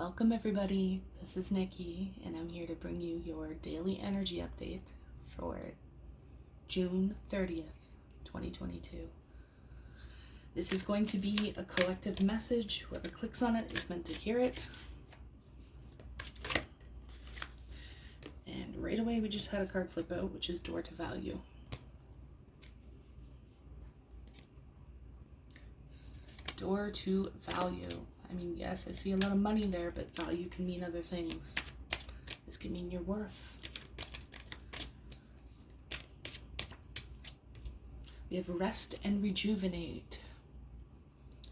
Welcome everybody, this is Nikki and I'm here to bring you your daily energy update for June 30th, 2022. This is going to be a collective message. Whoever clicks on it is meant to hear it. And right away we just had a card flip out, which is Door to Value. Door to value. I mean, yes, I see a lot of money there, but value can mean other things. This can mean your worth. We have rest and rejuvenate.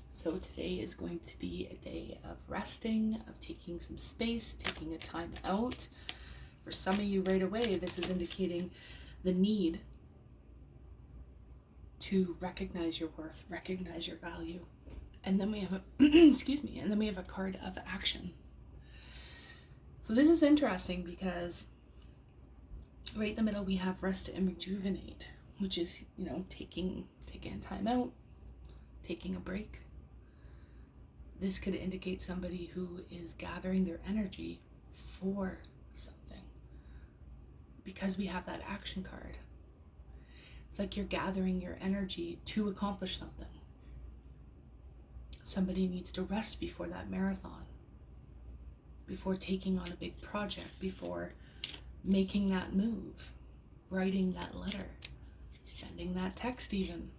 So today is going to be a day of resting, of taking some space, taking a time out. For some of you right away, this is indicating the need to recognize your worth, recognize your value. And then we have a excuse me, and then we have a card of action. So this is interesting because right in the middle we have rest and rejuvenate, which is, taking time out, taking a break. This could indicate somebody who is gathering their energy for something, because we have that action card. It's like you're gathering your energy to accomplish something. Somebody needs to rest before that marathon, before taking on a big project, before making that move, writing that letter, sending that text even.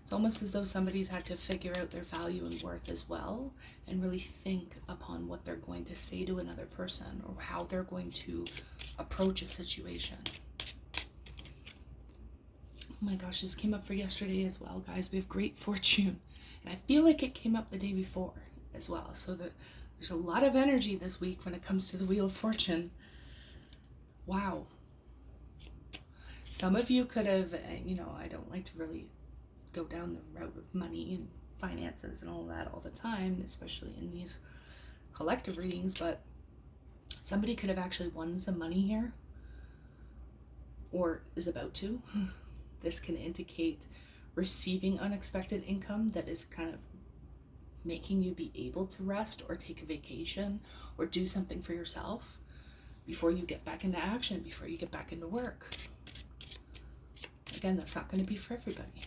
It's almost as though somebody's had to figure out their value and worth as well, and really think upon what they're going to say to another person or how they're going to approach a situation. Oh my gosh, this came up for yesterday as well, guys. We have great fortune. And I feel like it came up the day before as well. So that there's a lot of energy this week when it comes to the Wheel of Fortune. Wow. Some of you could have, I don't like to really go down the route of money and finances and all that all the time, especially in these collective readings, but somebody could have actually won some money here or is about to. This can indicate receiving unexpected income that is kind of making you be able to rest or take a vacation or do something for yourself before you get back into action, before you get back into work. Again, that's not going to be for everybody.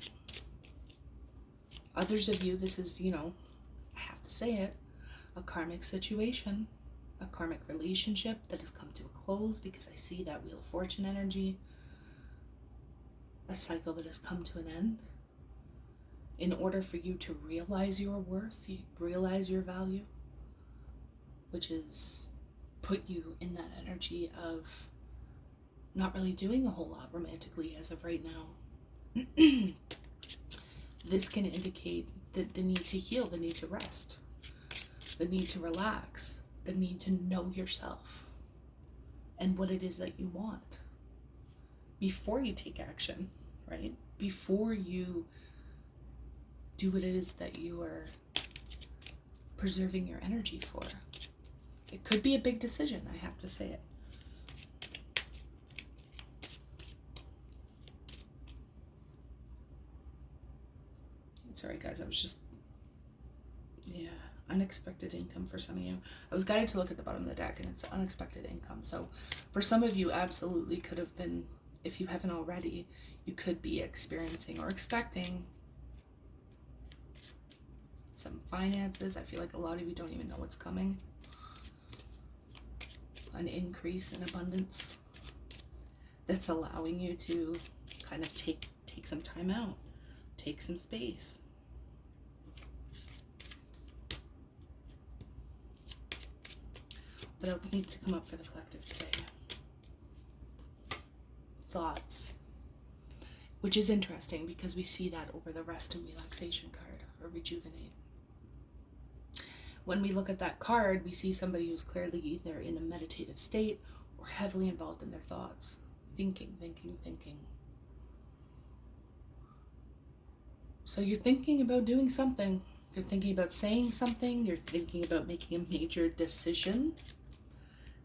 Others of you, this is, I have to say it, a karmic situation, a karmic relationship that has come to a close, because I see that Wheel of Fortune energy. A cycle that has come to an end. In order for you to realize your worth, realize your value, which is put you in that energy of not really doing a whole lot romantically as of right now. This can indicate that the need to heal, the need to rest, the need to relax, the need to know yourself and what it is that you want before you take action, right? Before you do what it is that you are preserving your energy for. It could be a big decision, I have to say it. Sorry guys, I was just, unexpected income for some of you. I was guided to look at the bottom of the deck and it's unexpected income. So for some of you, absolutely could have been, if you haven't already, you could be experiencing or expecting some finances. I feel like a lot of you don't even know what's coming. An increase in abundance that's allowing you to kind of take some time out, take some space. What else needs to come up for the collective today? Thoughts. Which is interesting because we see that over the rest and relaxation card, or rejuvenate. When we look at that card, we see somebody who's clearly either in a meditative state or heavily involved in their thoughts. Thinking. So you're thinking about doing something. You're thinking about saying something. You're thinking about making a major decision.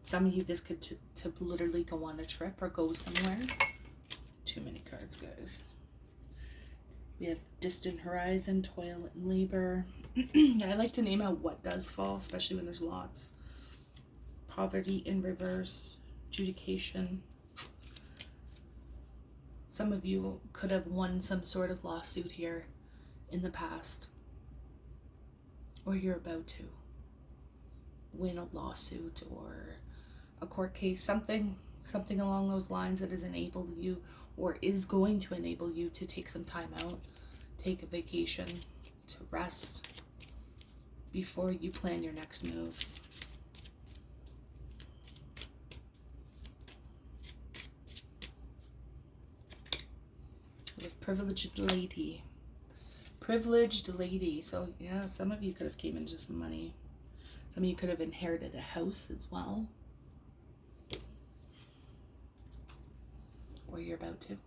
Some of you, this could to literally go on a trip or go somewhere. Too many cards, guys. We have distant horizon, toil and labor. I like to name out what does fall, especially when there's lots. Poverty in reverse, adjudication. Some of you could have won some sort of lawsuit here in the past, or you're about to win a lawsuit or a court case, something along those lines that has enabled you or is going to enable you to take some time out, take a vacation, to rest before you plan your next moves. We have privileged lady. Privileged lady. So yeah, some of you could have came into some money. Some of you could have inherited a house as well. Or you're about to.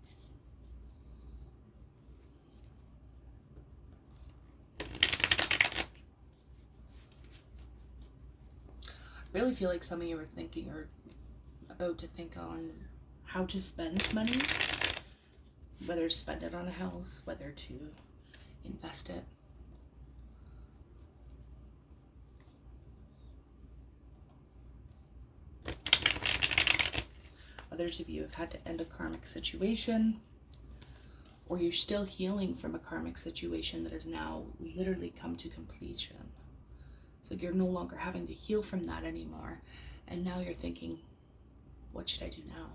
I really feel like some of you are thinking or about to think on how to spend money. Whether to spend it on a house, whether to invest it. Others of you have had to end a karmic situation, or you're still healing from a karmic situation that has now literally come to completion. So you're no longer having to heal from that anymore. And now you're thinking, what should I do now?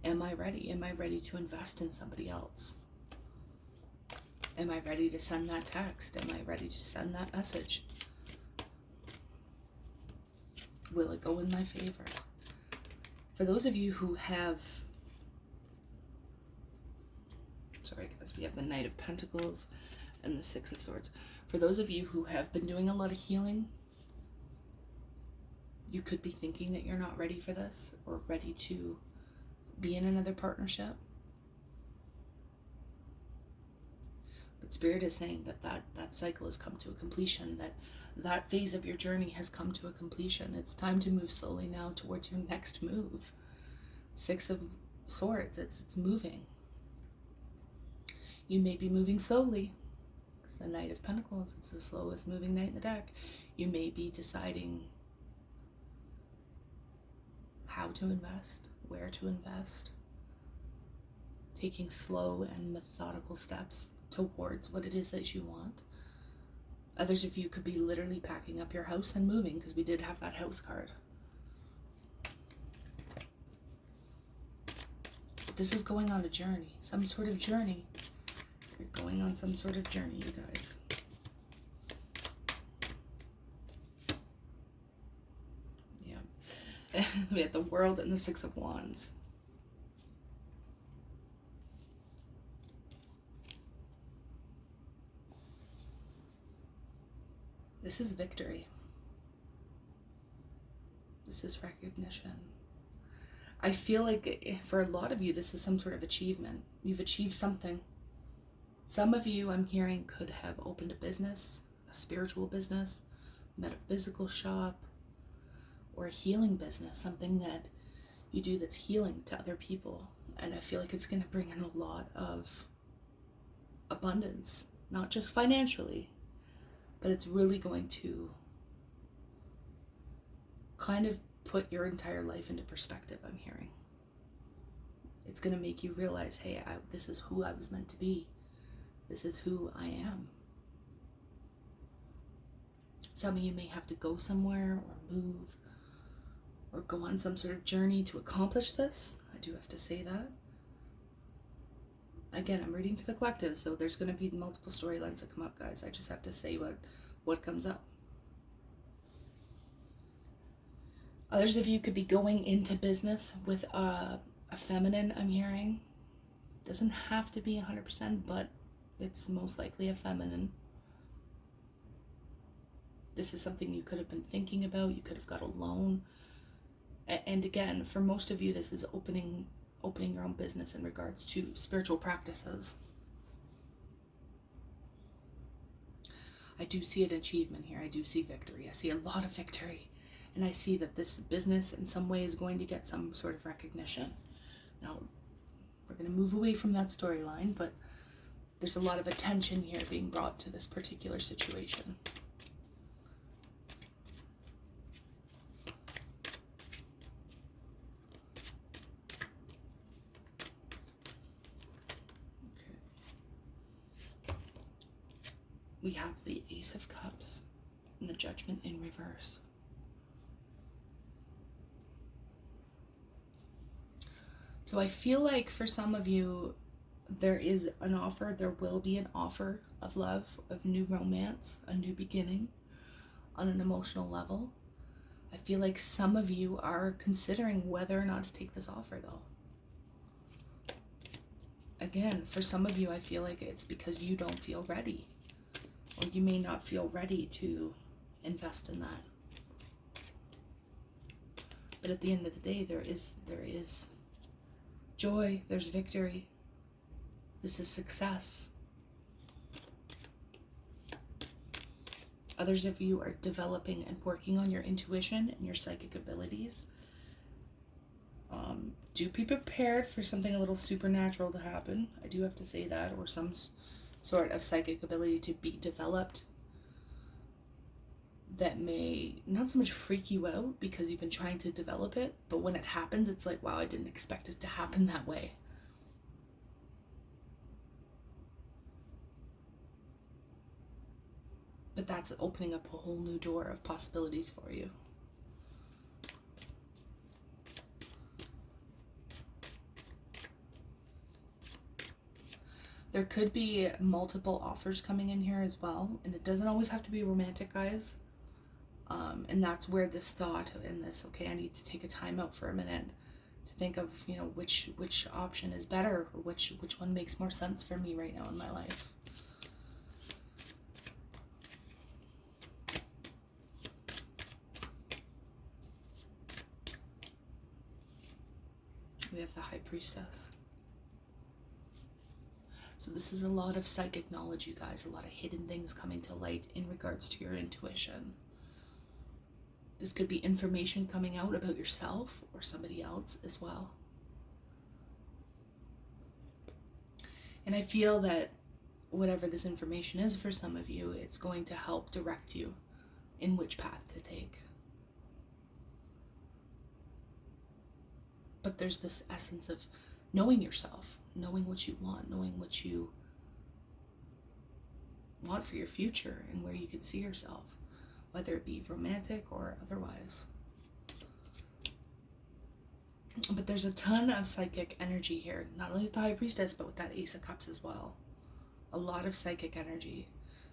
Am I ready? Am I ready to invest in somebody else? Am I ready to send that text? Am I ready to send that message? Will it go in my favor? For those of you who have, sorry guys, we have the Knight of Pentacles and the Six of Swords. For those of you who have been doing a lot of healing, you could be thinking that you're not ready for this or ready to be in another partnership. But Spirit is saying that cycle has come to a completion, that phase of your journey has come to a completion. It's time to move slowly now towards your next move. Six of Swords, it's moving. You may be moving slowly, because the Knight of Pentacles, it's the slowest moving knight in the deck. You may be deciding how to invest, where to invest, taking slow and methodical steps towards what it is that you want. Others of you could be literally packing up your house and moving, because we did have that house card. But this is going on a journey, some sort of journey. You're going on some sort of journey, you guys. Yeah. We had the World and the Six of Wands. This is victory. This is recognition. I feel like for a lot of you, this is some sort of achievement. You've achieved something. Some of you, I'm hearing, could have opened a business, a spiritual business, metaphysical shop, or a healing business, something that you do that's healing to other people. And I feel like it's going to bring in a lot of abundance, not just financially, but it's really going to kind of put your entire life into perspective, I'm hearing. It's going to make you realize, hey, this is who I was meant to be. This is who I am. Some of you may have to go somewhere or move or go on some sort of journey to accomplish this. I do have to say that. Again, I'm reading for the collective, so there's going to be multiple storylines that come up, guys. I just have to say what comes up. Others of you could be going into business with a feminine, I'm hearing. Doesn't have to be 100%, but it's most likely a feminine. This is something you could have been thinking about. You could have got a loan. And again, for most of you, this is opening your own business in regards to spiritual practices. I do see an achievement here. I do see victory. I see a lot of victory. And I see that this business in some way is going to get some sort of recognition. Now, we're going to move away from that storyline, but There's a lot of attention here being brought to this particular situation. We have the Ace of Cups and the Judgment in reverse. So I feel like for some of you, there is an offer, there will be an offer of love, of new romance, a new beginning on an emotional level. I feel like some of you are considering whether or not to take this offer though. Again, for some of you, I feel like it's because you don't feel ready. Or you may not feel ready to invest in that. But at the end of the day, there is joy, there's victory. This is success. Others of you are developing and working on your intuition and your psychic abilities. Do be prepared for something a little supernatural to happen. I do have to say that, or some sort of psychic ability to be developed that may not so much freak you out because you've been trying to develop it, but when it happens, it's like, wow, I didn't expect it to happen that way. But that's opening up a whole new door of possibilities for you. There could be multiple offers coming in here as well, and it doesn't always have to be romantic, guys. And that's where this thought in this, okay, I need to take a time out for a minute to think of, you know, which option is better, or which one makes more sense for me right now in my life. We have the High Priestess. So this is a lot of psychic knowledge, you guys, a lot of hidden things coming to light in regards to your intuition. This could be information coming out about yourself or somebody else as well. And I feel that whatever this information is for some of you, it's going to help direct you in which path to take. But there's this essence of knowing yourself, knowing what you want, knowing what you want for your future and where you can see yourself, whether it be romantic or otherwise. But there's a ton of psychic energy here, not only with the High Priestess, but with that Ace of Cups as well. A lot of psychic energy.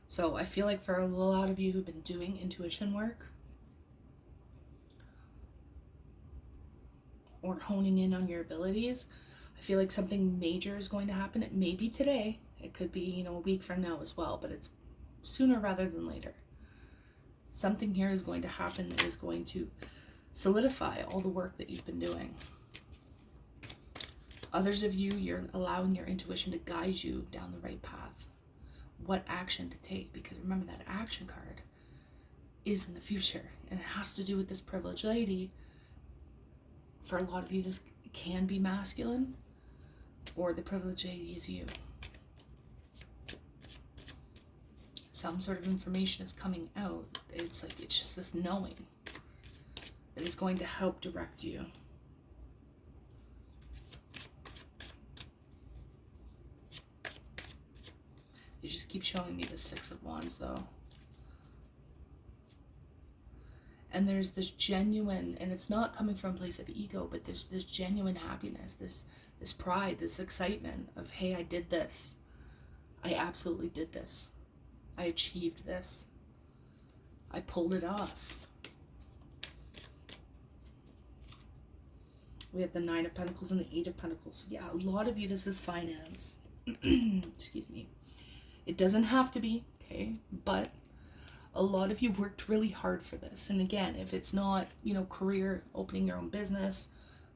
So I feel like for a lot of you who've been doing intuition work, or honing in on your abilities, I feel like something major is going to happen. It may be today. It could be, you know, a week from now as well, but it's sooner rather than later. Something here is going to happen that is going to solidify all the work that you've been doing. Others of you, you're allowing your intuition to guide you down the right path. What action to take, because remember that action card is in the future, and it has to do with this privileged lady. For a lot of you, this can be masculine, or the privileged lady is you. Some sort of information is coming out. It's like, it's just this knowing that is going to help direct you. You just keep showing me the Six of Wands though. And there's this genuine, and it's not coming from a place of ego, but there's this genuine happiness, this pride, this excitement of, hey, I did this. I absolutely did this. I achieved this. I pulled it off. We have the Nine of Pentacles and the Eight of Pentacles. So yeah, a lot of you, this is finance. Excuse me. It doesn't have to be, okay? But a lot of you worked really hard for this. And again, if it's not, you know, career, opening your own business,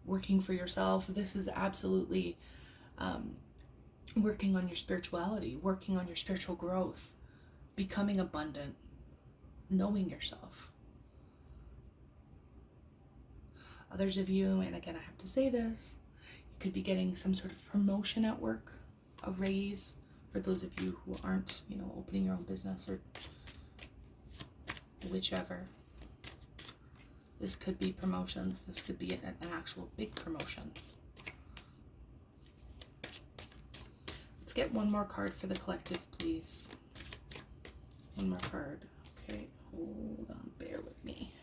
working for yourself, this is absolutely working on your spirituality, working on your spiritual growth, becoming abundant, knowing yourself. Others of you, and again, I have to say this, you could be getting some sort of promotion at work, a raise, For those of you who aren't, you know, opening your own business or whichever, this could be promotions. This could be an actual big promotion. Let's get one more card for the collective, please. One more card. Okay, hold on, bear with me.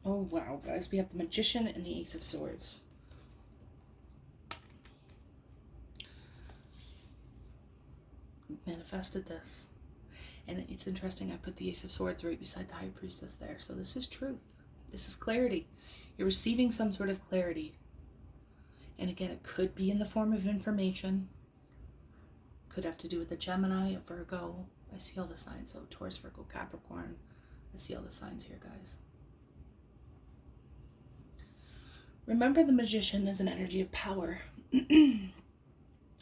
Oh, wow, guys. We have the Magician and the Ace of Swords. Manifested this. And it's interesting, I put the Ace of Swords right beside the High Priestess there. So this is truth. This is clarity. You're receiving some sort of clarity. And again, it could be in the form of information. Could have to do with a Gemini, a Virgo. I see all the signs. So Taurus, Virgo, Capricorn. I see all the signs here, guys. Remember, the Magician is an energy of power.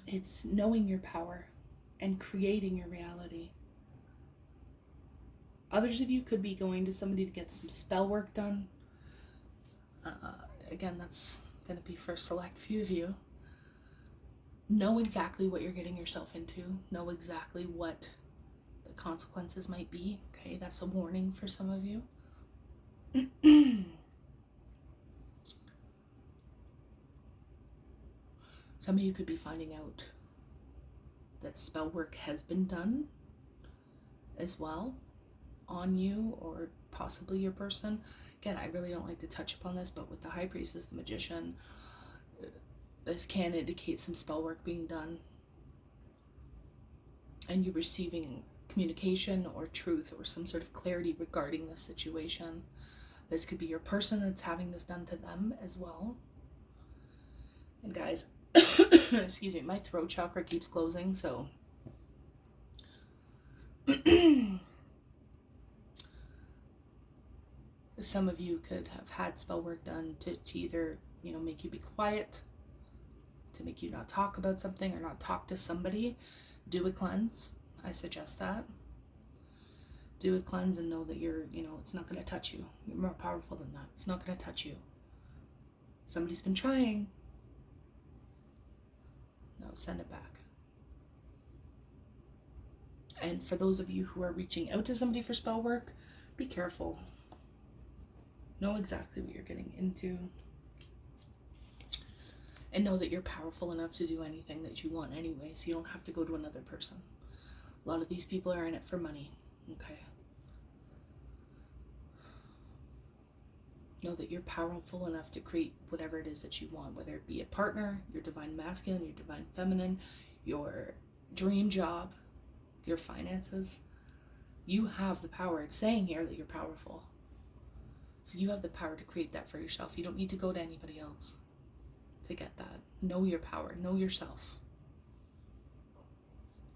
It's knowing your power and creating your reality. Others of you could be going to somebody to get some spell work done. Again, that's going to be for a select few of you. Know exactly what you're getting yourself into. Know exactly what the consequences might be. Okay, that's a warning for some of you. Some of you could be finding out that spell work has been done as well on you or possibly your person. Again, I really don't like to touch upon this, but with the High Priestess, the Magician, this can indicate some spell work being done and you receiving communication or truth or some sort of clarity regarding this situation. This could be your person that's having this done to them as well. And guys, excuse me, my throat chakra keeps closing, so some of you could have had spell work done to either, you know, make you be quiet, to make you not talk about something or not talk to somebody. Do a cleanse. I suggest that. Do a cleanse and know that you're, you know, it's not going to touch you. You're more powerful than that. It's not going to touch you. Somebody's been trying. No, send it back. And for those of you who are reaching out to somebody for spell work, be careful. Know exactly what you're getting into. And know that you're powerful enough to do anything that you want anyway, so you don't have to go to another person. A lot of these people are in it for money, okay? Know that you're powerful enough to create whatever it is that you want, whether it be a partner, your divine masculine, your divine feminine, your dream job, your finances. You have the power. It's saying here that you're powerful. So you have the power to create that for yourself. You don't need to go to anybody else to get that. Know your power. Know yourself.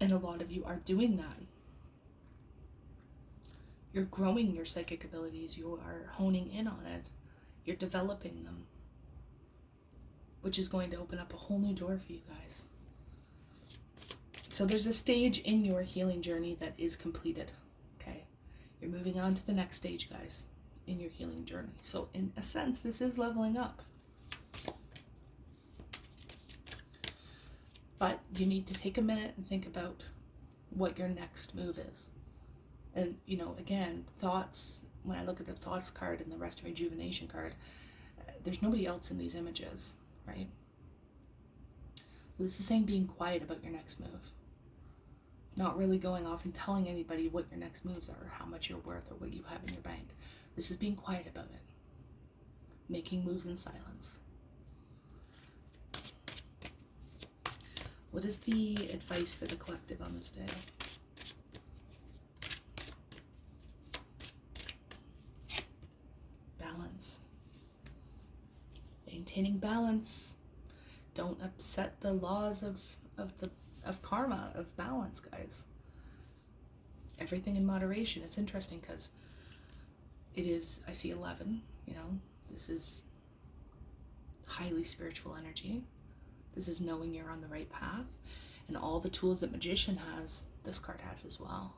And a lot of you are doing that. You're growing your psychic abilities. You are honing in on it. You're developing them. Which is going to open up a whole new door for you guys. So there's a stage in your healing journey that is completed. Okay? You're moving on to the next stage, guys, in your healing journey. So in a sense, this is leveling up. But you need to take a minute and think about what your next move is. And, you know, again, thoughts, when I look at the thoughts card and the rest of rejuvenation card, there's nobody else in these images, right? So this is saying being quiet about your next move. Not really going off and telling anybody what your next moves are, or how much you're worth, or what you have in your bank. This is being quiet about it. Making moves in silence. What is the advice for the collective on this day? Balance. Maintaining balance. Don't upset the laws of karma, of balance, guys. Everything in moderation. It's interesting because it is, I see 11, you know, this is highly spiritual energy. This is knowing you're on the right path. And all the tools that Magician has, this card has as well.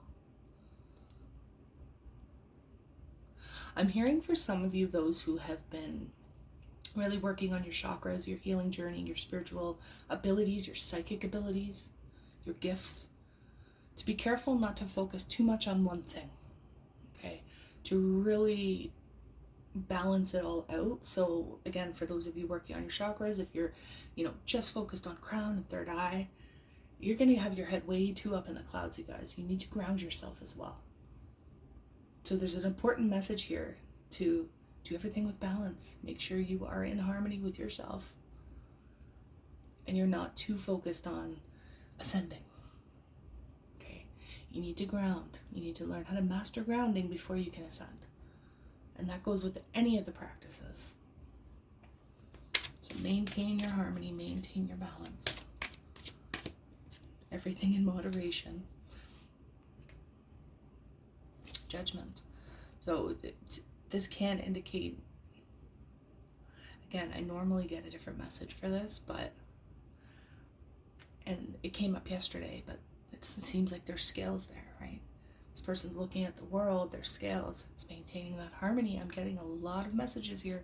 I'm hearing for some of you, those who have been Really working on your chakras, your healing journey, your spiritual abilities, your psychic abilities, your gifts. To be careful not to focus too much on one thing, okay? To really balance it all out. So again, for those of you working on your chakras, if you're, just focused on crown and third eye, you're going to have your head way too up in the clouds, you guys. You need to ground yourself as well. So there's an important message here to do everything with balance. Make sure you are in harmony with yourself and you're not too focused on ascending. Okay? You need to ground. You need to learn how to master grounding before you can ascend. And that goes with any of the practices. So maintain your harmony, maintain your balance. Everything in moderation. Judgment. So this can indicate, again, I normally get a different message for this, and it came up yesterday, but it seems like there's scales there, right? This person's looking at the world, there's scales, it's maintaining that harmony. I'm getting a lot of messages here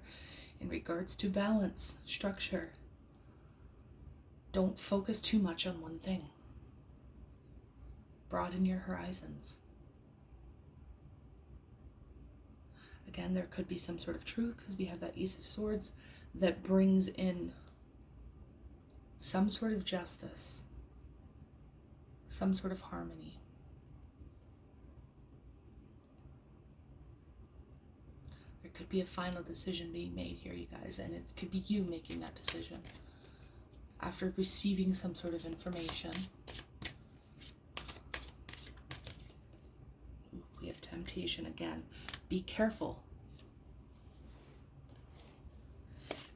in regards to balance, structure. Don't focus too much on one thing. Broaden your horizons. Again, there could be some sort of truth because we have that Ace of Swords that brings in some sort of justice, some sort of harmony. There could be a final decision being made here, you guys, and it could be you making that decision after receiving some sort of information. We have temptation again. Be careful.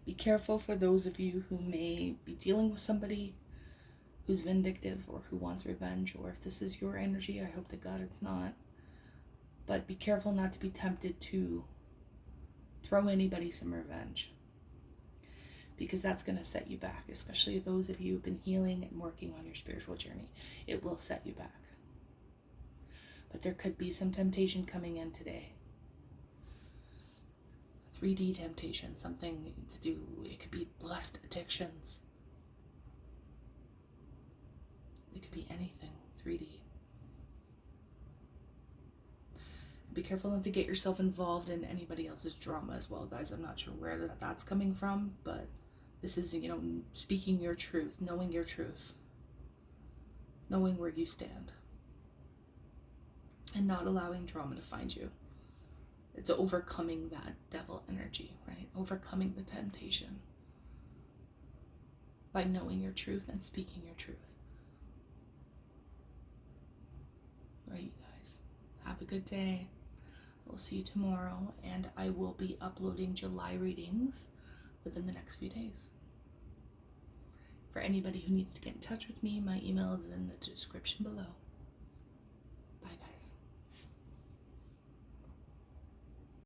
Be careful for those of you who may be dealing with somebody who's vindictive or who wants revenge, or if this is your energy, I hope to God it's not. But be careful not to be tempted to throw anybody some revenge, because that's going to set you back, especially those of you who've been healing and working on your spiritual journey. It will set you back. But there could be some temptation coming in today. 3D temptation, something to do, it could be lust addictions. It could be anything, 3D. Be careful not to get yourself involved in anybody else's drama as well, guys. I'm not sure where that's coming from, but this is, speaking your truth, knowing your truth, knowing where you stand, and not allowing drama to find you. It's overcoming that devil energy, right? Overcoming the temptation by knowing your truth and speaking your truth. Right, you guys? Have a good day. We'll see you tomorrow, and I will be uploading July readings within the next few days. For anybody who needs to get in touch with me, my email is in the description below.